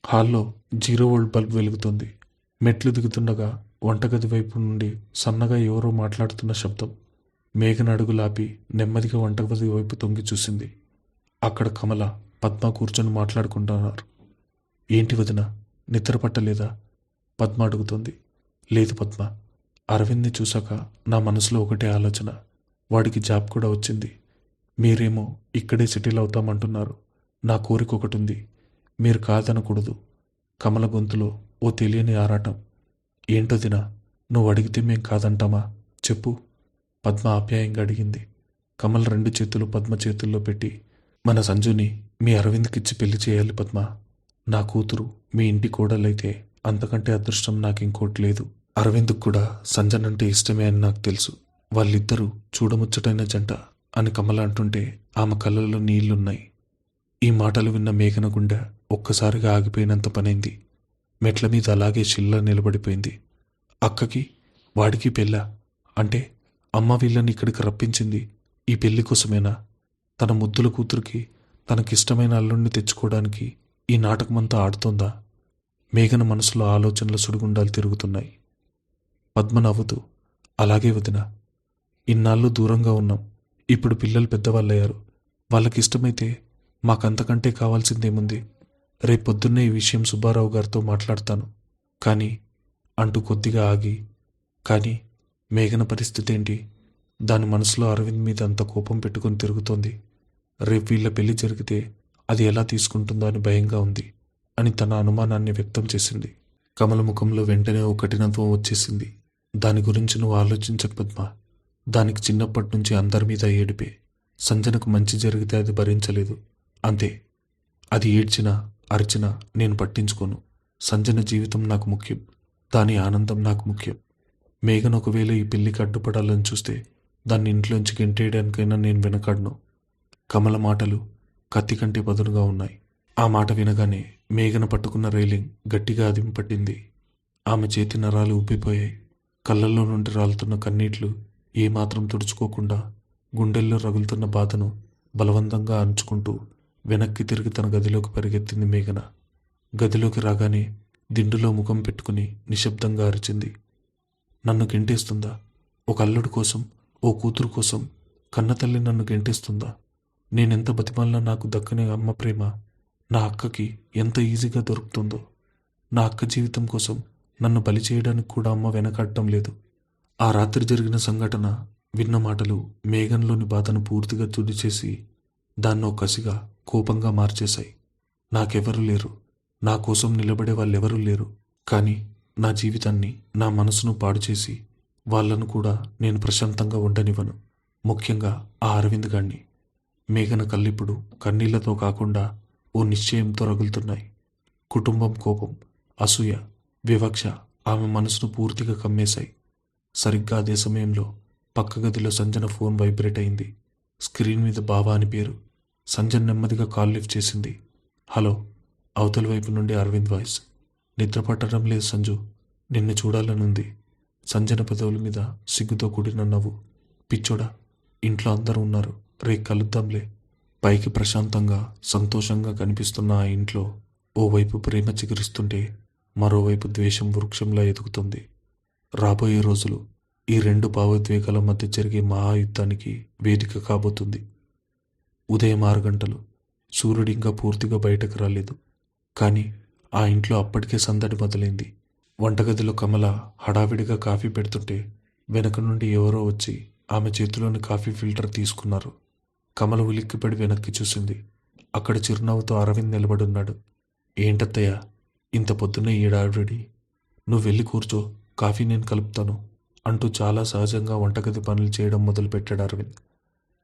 హాల్లో 0 వోల్ట్ బల్బ్ వెలుగుతుంది. మెట్లు దిగుతుండగా వంటగది వైపు నుండి సన్నగా ఎవరో మాట్లాడుతున్న శబ్దం. మేఘన అడుగులాపి నెమ్మదిగా వంటగది వైపు తొంగి చూసింది. అక్కడ కమల, పద్మ కూర్చొని మాట్లాడుకుంటున్నారు. ఏంటి వదిన, నిద్ర పట్టలేదా? పద్మ అడుగుతోంది. లేదు పద్మ, అరవింద్ని చూశాక నా మనసులో ఒకటే ఆలోచన. వాడికి జాబ్ కూడా వచ్చింది. మీరేమో ఇక్కడే సెటిల్ అవుతామంటున్నారు. నా కోరిక ఒకటి ఉంది, మీరు కాదనకూడదు. కమల గొంతులో ఓ తెలియని ఆరాటం. ఏంటో దినా, నువ్వు అడిగితే మేం కాదంటామా? చెప్పు, పద్మ ఆప్యాయంగా అడిగింది. కమల్ 2 చేతులు పద్మ చేతుల్లో పెట్టి, మన సంజుని మీ అరవింద్కిచ్చి పెళ్లి చేయాలి పద్మ. నా కూతురు మీ ఇంటి కోడలైతే అంతకంటే అదృష్టం నాకు ఇంకోటి లేదు. అరవింద్కు కూడా సంజన్ అంటే ఇష్టమే అని నాకు తెలుసు. వాళ్ళిద్దరూ చూడముచ్చటైన జంట అని కమల అంటుంటే ఆమె కళ్ళల్లో నీళ్లున్నాయి. ఈ మాటలు విన్న మేఘన గుండె ఒక్కసారిగా ఆగిపోయినంత పనైంది. మెట్ల మీద అలాగే షిల్లా నిలబడిపోయింది. అక్కకి వాడికి పెళ్ళా? అంటే అమ్మ వీళ్ళని ఇక్కడికి రప్పించింది ఈ పెళ్లి కోసమేనా? తన ముద్దుల కూతురికి తనకిష్టమైన అల్లుణ్ణి తెచ్చుకోవడానికి ఈ నాటకమంతా ఆడుతోందా? మేఘన మనసులో ఆలోచనల సుడిగుండాలు తిరుగుతున్నాయి. పద్మ నవ్వుతూ, అలాగే వదిన, ఇన్నాళ్ళు దూరంగా ఉన్నాం. ఇప్పుడు పిల్లలు పెద్దవాళ్ళయ్యారు. వాళ్ళకిష్టమైతే మాకంతకంటే కావాల్సిందేముంది? రేపొద్దున్నే ఈ విషయం సుబ్బారావు గారితో మాట్లాడతాను. కానీ అంటూ కొద్దిగా ఆగి, కానీ మేఘన పరిస్థితి ఏంటి? దాని మనసులో అరవింద్ మీద అంత కోపం పెట్టుకుని తిరుగుతోంది. రేపు వీళ్ళ పెళ్లి జరిగితే అది ఎలా తీసుకుంటుందో అని భయంగా ఉంది అని తన అనుమానాన్ని వ్యక్తం చేసింది. కమల ముఖంలో వెంటనే ఓ కఠినత్వం వచ్చేసింది. దాని గురించి నువ్వు ఆలోచించకు పద్మ. దానికి చిన్నప్పటి నుంచి అందరి మీద ఏడిపే. సంజనకు మంచి జరిగితే అది భరించలేదు, అంతే. అది ఏడ్చినా అరిచినా నేను పట్టించుకోను. సంజన జీవితం నాకు ముఖ్యం, దాని ఆనందం నాకు ముఖ్యం. మేఘన ఒకవేళ ఈ పెళ్లికి అడ్డుపడాలని చూస్తే దాన్ని ఇంట్లోంచి గెంటేయడానికైనా నేను వెనకాడను. కమల మాటలు కత్తి కంటే పదునుగా ఉన్నాయి. ఆ మాట వినగానే మేఘన పట్టుకున్న రైలింగ్ గట్టిగా అదింపట్టింది. ఆమె చేతి నరాలు ఉబ్బిపోయాయి. కళ్ళల్లో నుండి రాలుతున్న కన్నీళ్లు ఏమాత్రం తుడుచుకోకుండా గుండెల్లో రగులుతున్న బాధను బలవంతంగా అణుచుకుంటూ వెనక్కి తిరిగి తన గదిలోకి పరిగెత్తింది మేఘన. గదిలోకి రాగానే దిండులో ముఖం పెట్టుకుని నిశ్శబ్దంగా అరిచింది. నన్ను గెంటేస్తుందా? ఒక అల్లుడు కోసం, ఓ కూతురు కోసం కన్నతల్లి నన్ను గెంటేస్తుందా? నేనెంత బతిమాలినా నాకు దక్కని అమ్మ ప్రేమ నా అక్కకి ఎంత ఈజీగా దొరుకుతుందో. నా అక్క జీవితం కోసం నన్ను బలి చేయడానికి కూడా అమ్మ వెనకాడటం లేదు. ఆ రాత్రి జరిగిన సంఘటన, విన్న మాటలు మేఘన్లోని బాధను పూర్తిగా తుడిచేసి దాన్నో కసిగా, కోపంగా మార్చేశాయి. నాకెవరూ లేరు, నా కోసం నిలబడే వాళ్ళెవరూ లేరు. కానీ నా జీవితాన్ని, నా మనసును పాడు చేసి వాళ్లను కూడా నేను ప్రశాంతంగా ఉండనివ్వను. ముఖ్యంగా ఆ అరవింద్ గాణ్ణి. మేఘన కళ్ళిప్పుడు కన్నీళ్లతో కాకుండా ఓ నిశ్చయంతో రగులుతున్నాయి. కుటుంబం కోపం, అసూయ, వివక్ష ఆమె మనసును పూర్తిగా కమ్మేశాయి. సరిగ్గా అదే సమయంలో పక్క గదిలో సంజన ఫోన్ వైబ్రేట్ అయింది. స్క్రీన్ మీద బావా అని పేరు. సంజన నెమ్మదిగా కాల్ లిఫ్ట్ చేసింది. హలో, అవతల వైపు నుండి అరవింద్ వాయిస్. నిద్ర పట్టడం లేదు సంజు, నిన్ను చూడాలనుంది. సంజన పెదవుల మీద సిగ్గుతో కూడిన నవ్వు. పిచ్చోడా, ఇంట్లో అందరూ ఉన్నారు, రేపు కలుద్దాంలే. పైకి ప్రశాంతంగా, సంతోషంగా కనిపిస్తున్న ఆ ఇంట్లో ఓవైపు ప్రేమ చిగురిస్తుంటే మరోవైపు ద్వేషం వృక్షంలా ఎదుగుతుంది. రాబోయే రోజులు ఈ 2 భావోద్వేగాల మధ్య జరిగే మహాయుద్ధానికి వేదిక కాబోతుంది. ఉదయం 6 గంటలు. సూర్యుడు ఇంకా పూర్తిగా బయటకు రాలేదు. కానీ ఆ ఇంట్లో అప్పటికే సందడి మొదలైంది. వంటగదిలో కమల హడావిడిగా కాఫీ పెడుతుంటే వెనక నుండి ఎవరో వచ్చి ఆమె చేతిలోని కాఫీ ఫిల్టర్ తీసుకున్నారు. కమల ఉలిక్కిపడి వెనక్కి చూసింది. అక్కడ చిరునవ్వుతో అరవింద్ నిలబడున్నాడు. ఏంటత్తయ్యా, ఇంత పొద్దున్నే ఈడావిడి? నువ్వు వెళ్ళి కూర్చో, కాఫీ నేను కలుపుతాను అంటూ చాలా సహజంగా వంటగది పనులు చేయడం మొదలుపెట్టాడు అరవింద్.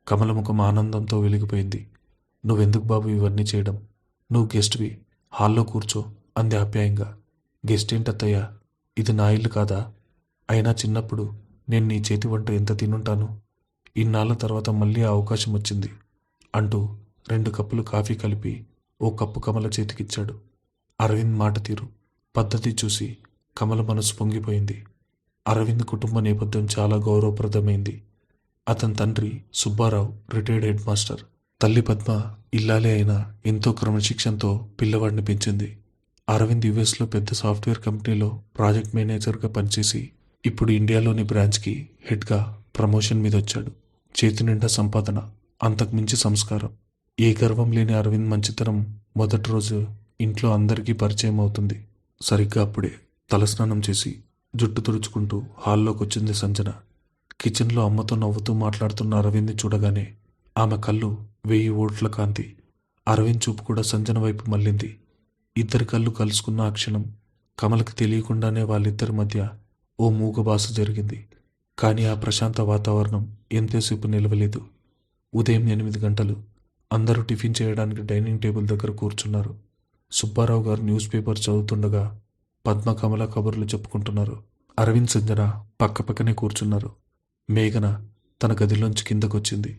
కమల ముఖం ఆనందంతో వెలిగిపోయింది. నువ్వెందుకు బాబు ఇవన్నీ చేయడం? నువ్వు గెస్ట్వి, హాల్లో కూర్చో అంది ఆప్యాయంగా. గెస్ట్ ఏంటత్తయ్యా, ఇది నా ఇల్లు కాదా? అయినా చిన్నప్పుడు నేను నీ చేతి వంట ఎంత తినుంటాను. ఇన్నాళ్ళ తర్వాత మళ్ళీ ఆ అవకాశం వచ్చింది అంటూ 2 కప్పులు కాఫీ కలిపి ఓ కప్పు కమల చేతికిచ్చాడు. అరవింద్ మాట తీరు, పద్ధతి చూసి కమల మనసు పొంగిపోయింది. అరవింద్ కుటుంబ నేపథ్యం చాలా గౌరవప్రదమైంది. అతని తండ్రి సుబ్బారావు రిటైర్డ్ హెడ్ మాస్టర్. తల్లి పద్మ ఇల్లాలే అయినా ఎంతో క్రమశిక్షణతో పిల్లవాడిని పెంచింది. అరవింద్ యుఎస్లో పెద్ద సాఫ్ట్వేర్ కంపెనీలో ప్రాజెక్ట్ మేనేజర్గా పనిచేసి ఇప్పుడు ఇండియాలోని బ్రాంచ్కి హెడ్గా ప్రమోషన్ మీద వచ్చాడు. చేతి నిండా సంపాదన, అంతకుమించి సంస్కారం. ఏ గర్వం లేని అరవింద్ మంచితనం మొదటి రోజు ఇంట్లో అందరికీ పరిచయం అవుతుంది. సరిగ్గా అప్పుడే తలస్నానం చేసి జుట్టు తుడుచుకుంటూ హాల్లోకి వచ్చింది సంజన. కిచెన్లో అమ్మతో నవ్వుతూ మాట్లాడుతున్న అరవింద్ని చూడగానే ఆమె కళ్ళు 1000 ఓట్ల కాంతి. అరవింద్ చూపు కూడా సంజన వైపు మళ్ళింది. ఇద్దరి కళ్ళు కలుసుకున్న ఆ క్షణం కమలకి తెలియకుండానే వాళ్ళిద్దరి మధ్య ఓ మూగబాస జరిగింది. కానీ ఆ ప్రశాంత వాతావరణం ఎంతసేపు నిలవలేదు. ఉదయం 8 గంటలు. అందరూ టిఫిన్ చేయడానికి డైనింగ్ టేబుల్ దగ్గర కూర్చున్నారు. సుబ్బారావు గారు న్యూస్ పేపర్ చదువుతుండగా పద్మ కమల కబుర్లు చెప్పుకుంటున్నారు. అరవింద్ సంజన పక్కపక్కనే కూర్చున్నారు. మేఘన తన గదిలోంచి కిందకొచ్చింది.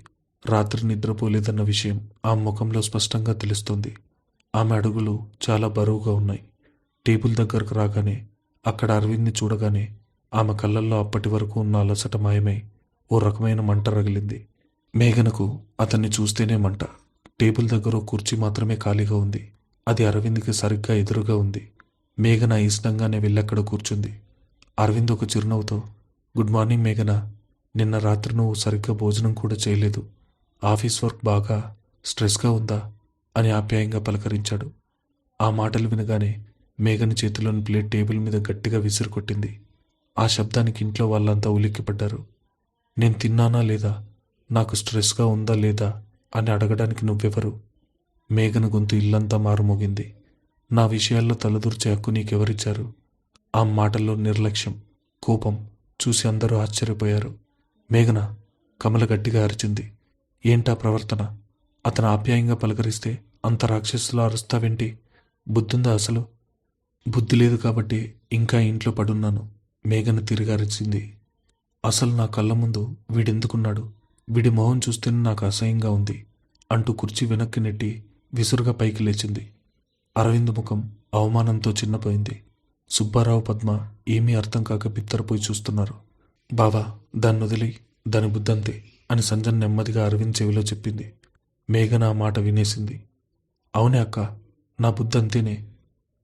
రాత్రి నిద్రపోలేదన్న విషయం ఆ ముఖంలో స్పష్టంగా తెలుస్తోంది. ఆమె అడుగులు చాలా బరువుగా ఉన్నాయి. టేబుల్ దగ్గరకు రాగానే అక్కడ అరవింద్ని చూడగానే ఆమె కళ్ళల్లో అప్పటి వరకు ఉన్న అలసట మాయమై ఓ రకమైన మంట రగిలింది. మేఘనకు అతన్ని చూస్తేనే మంట. టేబుల్ దగ్గర ఓ కుర్చీ మాత్రమే ఖాళీగా ఉంది. అది అరవింద్కి సరిగ్గా ఎదురుగా ఉంది. మేఘన ఇష్టంగానే వెళ్ళక్కడ కూర్చుంది. అరవింద్ ఒక చిరునవ్వుతో, గుడ్ మార్నింగ్ మేఘన, నిన్న రాత్రి నువ్వు సరిగ్గా భోజనం కూడా చేయలేదు. ఆఫీస్ వర్క్ బాగా స్ట్రెస్గా ఉందా అని ఆప్యాయంగా పలకరించాడు. ఆ మాటలు వినగానే మేఘన చేతిలోని ప్లేట్ టేబుల్ మీద గట్టిగా విసిరి కొట్టింది. ఆ శబ్దానికి ఇంట్లో వాళ్ళంతా ఉలిక్కిపడ్డారు. నేను తిన్నానా లేదా, నాకు స్ట్రెస్గా ఉందా లేదా అని అడగడానికి నువ్వెవరు? మేఘన గొంతు ఇల్లంతా మారుమోగింది. నా విషయాల్లో తలదూర్చే హక్కు నీకెవరిచ్చారు? ఆ మాటల్లో నిర్లక్ష్యం, కోపం చూసి అందరూ ఆశ్చర్యపోయారు. మేఘన, కమల గట్టిగా అరిచింది. ఏంటా ప్రవర్తన? అతను ఆప్యాయంగా పలకరిస్తే అంత రాక్షసులా అరుస్తావేంటి? బుద్ధుందా అసలు? బుద్ధి లేదు కాబట్టి ఇంకా ఇంట్లో పడున్నాను. మేఘన తిరిగి అరిచింది. అసలు నా కళ్ళ ముందు వీడెందుకున్నాడు? వీడి మొహం చూస్తేనే నాకు అసహ్యంగా ఉంది అంటూ కుర్చీ వెనక్కి నెట్టి విసురుగా పైకి లేచింది. అరవింద్ ముఖం అవమానంతో చిన్నపోయింది. సుబ్బారావు పద్మ ఏమీ అర్థం కాక బిత్తరపోయి చూస్తున్నారు. బావా, దాన్ని వదిలి, దాని బుద్ధంతే అని సంజన నెమ్మదిగా అరవింద్ చెవిలో చెప్పింది. మేఘన ఆ మాట వినేసింది. అవునే అక్క, నా బుద్ధి అంతేనే.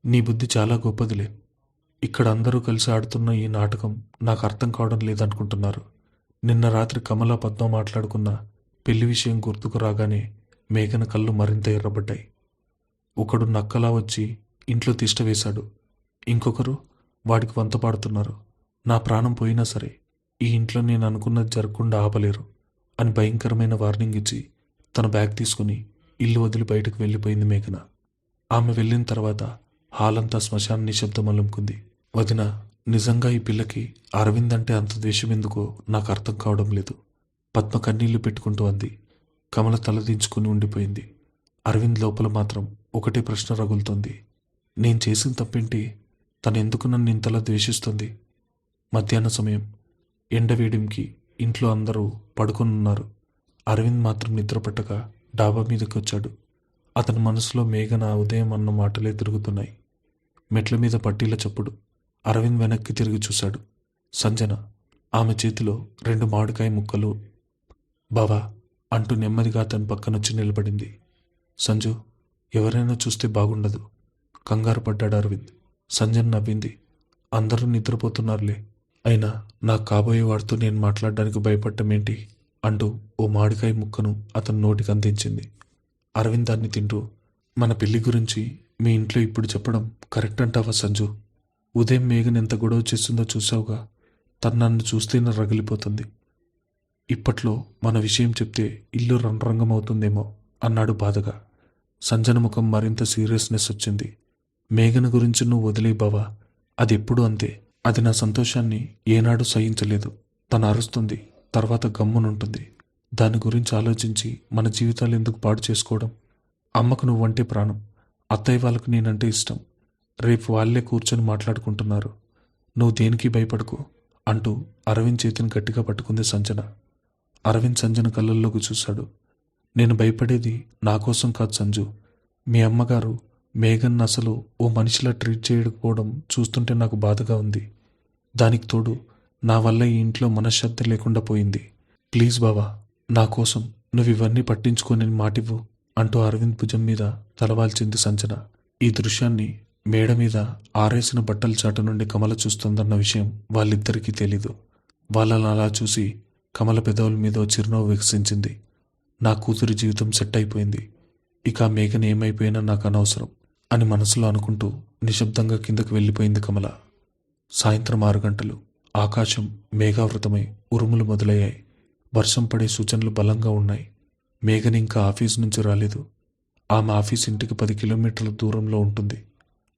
నీ బుద్ధి చాలా గొప్పదిలే. ఇక్కడ అందరూ కలిసి ఆడుతున్న ఈ నాటకం నాకు అర్థం కావడం లేదనుకుంటున్నారు. నిన్న రాత్రి కమల పద్మ మాట్లాడుకున్న పెళ్లి విషయం గుర్తుకు రాగానే మేఘన కళ్ళు మరింత ఎర్రబడ్డాయి. ఒకడు నక్కలా వచ్చి ఇంట్లో తిష్ట వేశాడు. ఇంకొకరు వాడికి వంత పాడుతున్నారు. నా ప్రాణం పోయినా సరే ఈ ఇంట్లో నేను అనుకున్నది జరగకుండా ఆపలేరు అని భయంకరమైన వార్నింగ్ ఇచ్చి తన బ్యాగ్ తీసుకుని ఇల్లు వదిలి బయటకు వెళ్ళిపోయింది మేఘన. ఆమె వెళ్ళిన తర్వాత హాల్ అంతా శ్మశాన నిశ్శబ్దం అలుముకుంది. వదిన, నిజంగా ఈ పిల్లకి అరవింద్ అంటే అంత ద్వేషం ఎందుకో నాకు అర్థం కావడం లేదు. పద్మ కన్నీళ్లు పెట్టుకుంటూ అంది. కమల తలదించుకుని ఉండిపోయింది. అరవింద్ లోపల మాత్రం ఒకటే ప్రశ్న రగులుతోంది. నేను చేసిన తప్పేంటి? తనెందుకు నన్ను ఇంతలా ద్వేషిస్తుంది? మధ్యాహ్న సమయం. ఎండవేడింకి ఇంట్లో అందరూ పడుకొనున్నారు. అరవింద్ మాత్రం నిద్రపట్టక డాబా మీదకి వచ్చాడు. అతని మనసులో మేఘన ఉదయం అన్న మాటలే తిరుగుతున్నాయి. మెట్ల మీద పట్టీల చప్పుడు. అరవింద్ వెనక్కి తిరిగి చూశాడు. సంజన, ఆమె చేతిలో 2 మామిడికాయ ముక్కలు. బావా అంటూ నెమ్మదిగా అతని పక్కనొచ్చి నిలబడింది. సంజు, ఎవరైనా చూస్తే బాగుండదు కంగారు పడ్డాడు అరవింద్. సంజన నవ్వింది. అందరూ నిద్రపోతున్నారులే, అయినా నాకు కాబోయేవాడితో నేను మాట్లాడడానికి భయపడటమేంటి అంటూ ఓ మామిడికాయ ముక్కను అతని నోటికి అందించింది. అరవింద్ దాన్ని తింటూ, మన పెళ్లి గురించి మీ ఇంట్లో ఇప్పుడు చెప్పడం కరెక్ట్ అంటావా సంజు? ఉదయం మేఘన్ ఎంత గొడవ చేస్తుందో చూసావుగా. తను నన్ను చూస్తేనే రగిలిపోతుంది. ఇప్పట్లో మన విషయం చెప్తే ఇల్లు రణరంగం అవుతుందేమో అన్నాడు బాధగా. సంజన ముఖం మరింత సీరియస్నెస్ వచ్చింది. మేఘన గురించి నువ్వు వదిలే బావా, అది ఎప్పుడూ అంతే. అది నా సంతోషాన్ని ఏనాడు సహించలేదు. తను అరుస్తుంది, తర్వాత గమ్మునుంటుంది. దాని గురించి ఆలోచించి మన జీవితాలు ఎందుకు పాడు చేసుకోవడం? అమ్మకు నువ్వంటే ప్రాణం, అత్తయ్య వాళ్ళకు నేనంటే ఇష్టం. రేపు వాళ్ళే కూర్చొని మాట్లాడుకుంటున్నారు. నువ్వు దేనికి భయపడకు అంటూ అరవింద్ చేతిని గట్టిగా పట్టుకుంది సంజన. అరవింద్ సంజన కళ్ళల్లోకి చూశాడు. నేను భయపడేది నా కోసం కాదు సంజు. మీ అమ్మగారు మేఘన్ అసలు ఓ మనిషిలా ట్రీట్ చేయకపోవడం చూస్తుంటే నాకు బాధగా ఉంది. దానికి తోడు నా వల్ల ఈ ఇంట్లో మనశ్శాంతి లేకుండా పోయింది. ప్లీజ్ బావా, నా కోసం నువ్వు ఇవన్నీ పట్టించుకోని మాటివ్వు అంటూ అరవింద్ భుజం మీద తలవాల్చింది సంజన. ఈ దృశ్యాన్ని మేడ మీద ఆరేసిన బట్టల చాటు నుండి కమల చూస్తుందన్న విషయం వాళ్ళిద్దరికీ తెలీదు. వాళ్ళని అలా చూసి కమల పెదవుల మీద ఓ చిరునవ్వు వికసించింది. నా కూతురి జీవితం సెట్ అయిపోయింది, ఇక మేఘన ఏమైపోయినా నాకు అనవసరం అని మనసులో అనుకుంటూ నిశ్శబ్దంగా కిందకు వెళ్ళిపోయింది కమల. సాయంత్రం 6 గంటలు. ఆకాశం మేఘావృతమై ఉరుములు మొదలయ్యాయి. వర్షం పడే సూచనలు బలంగా ఉన్నాయి. మేఘన ఇంకా ఆఫీస్ నుంచి రాలేదు. ఆమె ఆఫీస్ ఇంటికి 10 కిలోమీటర్ల దూరంలో ఉంటుంది.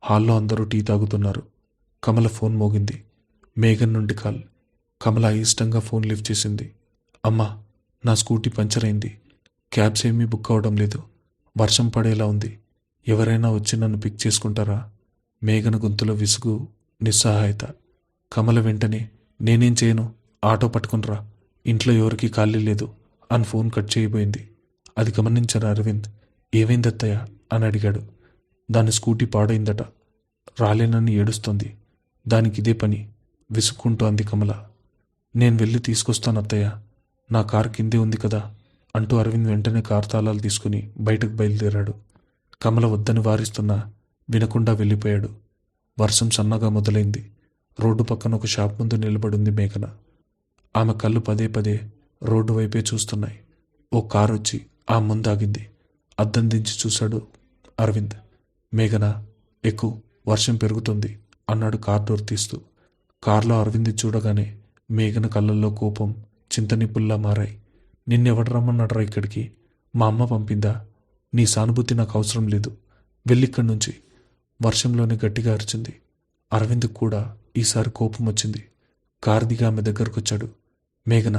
హాల్లో అందరూ టీ తాగుతున్నారు. కమల ఫోన్ మోగింది. మేఘన్ నుండి కాల్. కమల అయిష్టంగా ఫోన్ లిఫ్ట్ చేసింది. అమ్మా, నా స్కూటీ పంచర్ అయింది. క్యాబ్స్ ఏమీ బుక్ అవడం లేదు. వర్షం పడేలా ఉంది. ఎవరైనా వచ్చి నన్ను పిక్ చేసుకుంటారా? మేఘన గొంతులో విసుగు, నిస్సహాయత. కమల వెంటనే నేనేం చేయను, ఆటో పట్టుకునిరా, ఇంట్లో ఎవరికీ ఖాళీ లేదు అని ఫోన్ కట్ చేయబోయింది. అది గమనించిన అరవింద్, ఏమైంది అత్తయ్య అని అడిగాడు. దాని స్కూటీ పాడైందట, రాలేనని ఏడుస్తోంది. దానికి ఇదే పని విసుక్కుంటూ అంది కమల. నేను వెళ్ళి తీసుకొస్తాను అత్తయ్య, నా కారు కిందే ఉంది కదా అంటూ అరవింద్ వెంటనే కారు తాళాలు తీసుకుని బయటకు బయలుదేరాడు. కమల వద్దని వారిస్తున్నా వినకుండా వెళ్ళిపోయాడు. వర్షం సన్నగా మొదలైంది. రోడ్డు పక్కన ఒక షాప్ ముందు నిలబడింది మేఘన. ఆమె కళ్ళు పదే పదే రోడ్డు వైపే చూస్తున్నాయి. ఓ కారు వచ్చి ఆ ముందాగింది. అద్దం దించి చూశాడు అరవింద్. మేఘన, ఎక్కు, వర్షం పెరుగుతుంది అన్నాడు కార్ డోర్ తీస్తూ. కారులో అరవింద్ చూడగానే మేఘన కళ్ళల్లో కోపం చింతనిప్పుల్లా మారాయి. నిన్నెవడు రమ్మన్నాడ్రా ఇక్కడికి? మా అమ్మ పంపిందా? నీ సానుభూతి నాకు అవసరం లేదు, వెళ్ళిక్కడి నుంచి. వర్షంలోనే గట్టిగా అరిచింది. అరవింద్కు కూడా ఈసారి కోపం వచ్చింది. కారు దిగి ఆమె దగ్గరకొచ్చాడు. మేఘన,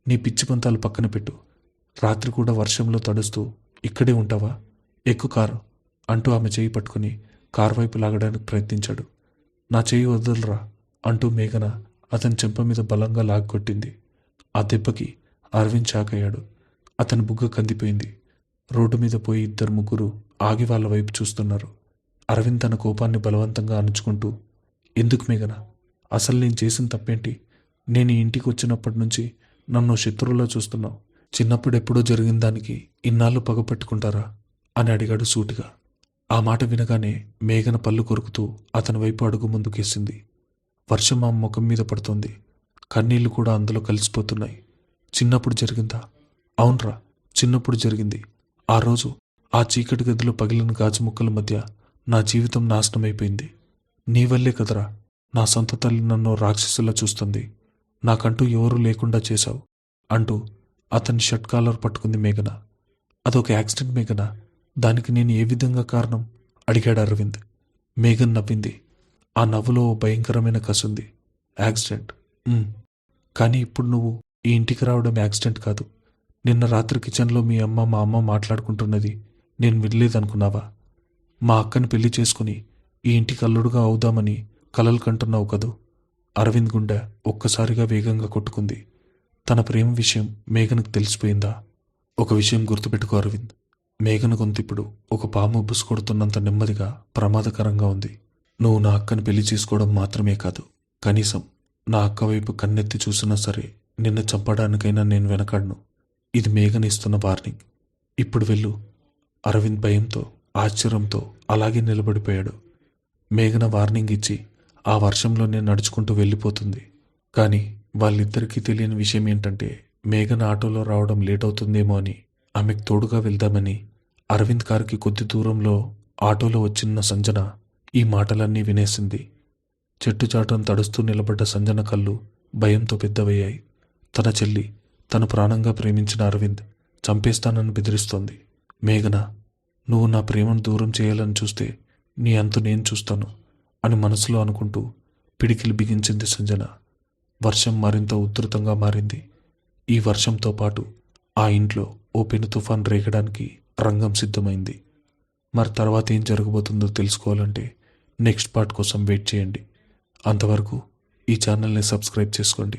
నీ పిచ్చి పంతాలు పక్కన పెట్టు. రాత్రి కూడా వర్షంలో తడుస్తూ ఇక్కడే ఉంటావా? ఎక్కు కారు అంటూ ఆమె చేయి పట్టుకుని కారు వైపు లాగడానికి ప్రయత్నించాడు. నా చేయి వదలరా అంటూ మేఘన అతని చెంప మీద బలంగా లాగొట్టింది. ఆ దెబ్బకి అరవింద్ షాక్ అయ్యాడు. అతని బుగ్గ కందిపోయింది. రోడ్డు మీద పోయి 2-3 ఆగి వాళ్ళ వైపు చూస్తున్నారు. అరవింద్ తన కోపాన్ని బలవంతంగా అణుచుకుంటూ, ఎందుకు మేఘన, అసలు నేను చేసిన తప్పేంటి? నేను ఈ ఇంటికి వచ్చినప్పటి నుంచి నన్ను శత్రువులా చూస్తున్నావు. చిన్నప్పుడు ఎప్పుడో జరిగిన దానికి ఇన్నాళ్ళు పగపట్టుకుంటారా అని అడిగాడు సూటిగా. ఆ మాట వినగానే మేఘన పళ్ళు కొరుకుతూ అతని వైపు అడుగు ముందుకేసింది. వర్షం ఆమె ముఖం మీద పడుతోంది. కన్నీళ్లు కూడా అందులో కలిసిపోతున్నాయి. చిన్నప్పుడు జరిగిందా? అవునరా, చిన్నప్పుడు జరిగింది. ఆ రోజు ఆ చీకటి గదిలో పగిలిన గాజు ముక్కల మధ్య నా జీవితం నాశనమైపోయింది. నీ వల్లే కదరా నా సొంత తల్లి నన్ను రాక్షసులా చూస్తుంది. నాకంటూ ఎవరూ లేకుండా చేశావు అంటూ అతని షర్ట్ కాలర్ పట్టుకుంది మేఘన. అదొక యాక్సిడెంట్ మేఘన, దానికి నేను ఏ విధంగా కారణం అడిగాడు అరవింద్. మేఘన్ నవ్వింది. ఆ నవ్వులో ఓ భయంకరమైన కసుంది. యాక్సిడెంట్? కానీ ఇప్పుడు నువ్వు ఈ ఇంటికి రావడం యాక్సిడెంట్ కాదు. నిన్న రాత్రి కిచెన్లో మీ అమ్మ మా అమ్మ మాట్లాడుకుంటున్నది నేను వినలేదనుకున్నావా? మా అక్కని పెళ్లి చేసుకుని ఈ ఇంటికి అల్లుడుగా అవుదామని కలలు కంటున్నావు కదూ? అరవింద్ గుండె ఒక్కసారిగా వేగంగా కొట్టుకుంది. తన ప్రేమ విషయం మేఘనకు తెలిసిపోయిందా? ఒక విషయం గుర్తుపెట్టుకో అరవింద్, మేఘన గొంతిప్పుడు ఒక పాము బుసుకొడుతున్నంత నెమ్మదిగా ప్రమాదకరంగా ఉంది. నువ్వు నా అక్కని పెళ్లి చేసుకోవడం మాత్రమే కాదు, కనీసం నా అక్క వైపు కన్నెత్తి చూసినా సరే నిన్ను చంపడానికైనా నేను వెనకాడను. ఇది మేఘన ఇస్తున్న వార్నింగ్. ఇప్పుడు వెళ్ళు. అరవింద్ భయంతో ఆశ్చర్యంతో అలాగే నిలబడిపోయాడు. మేఘన వార్నింగ్ ఇచ్చి ఆ వర్షంలోనే నడుచుకుంటూ వెళ్ళిపోతుంది. కానీ వాళ్ళిద్దరికీ తెలియని విషయం ఏంటంటే మేఘన ఆటోలో రావడం లేట్ అవుతుందేమో అని ఆమెకు తోడుగా వెళ్దామని అరవింద్ కారుకి కొద్ది దూరంలో ఆటోలో వచ్చిన సంజన ఈ మాటలన్నీ వినేసింది. చెట్టుచాటం తడుస్తూ నిలబడ్డ సంజన కళ్ళు భయంతో పెద్దవయ్యాయి. తన చెల్లి, తను ప్రాణంగా ప్రేమించిన అరవింద్ చంపేస్తానని బెదిరిస్తోంది. మేఘన, నువ్వు నా ప్రేమను దూరం చేయాలని చూస్తే నీ అంతు నేను చూస్తాను అని మనసులో అనుకుంటూ పిడికిలి బిగించింది సంజన. వర్షం మరింత ఉధృతంగా మారింది. ఈ వర్షంతో పాటు ఆ ఇంట్లో ఓ పెను తుఫాన్ రేగడానికి రంగం సిద్ధమైంది. మరి తర్వాత ఏం జరగబోతుందో తెలుసుకోవాలంటే నెక్స్ట్ పార్ట్ కోసం వెయిట్ చేయండి. అంతవరకు ఈ ఛానల్ని సబ్స్క్రైబ్ చేసుకోండి.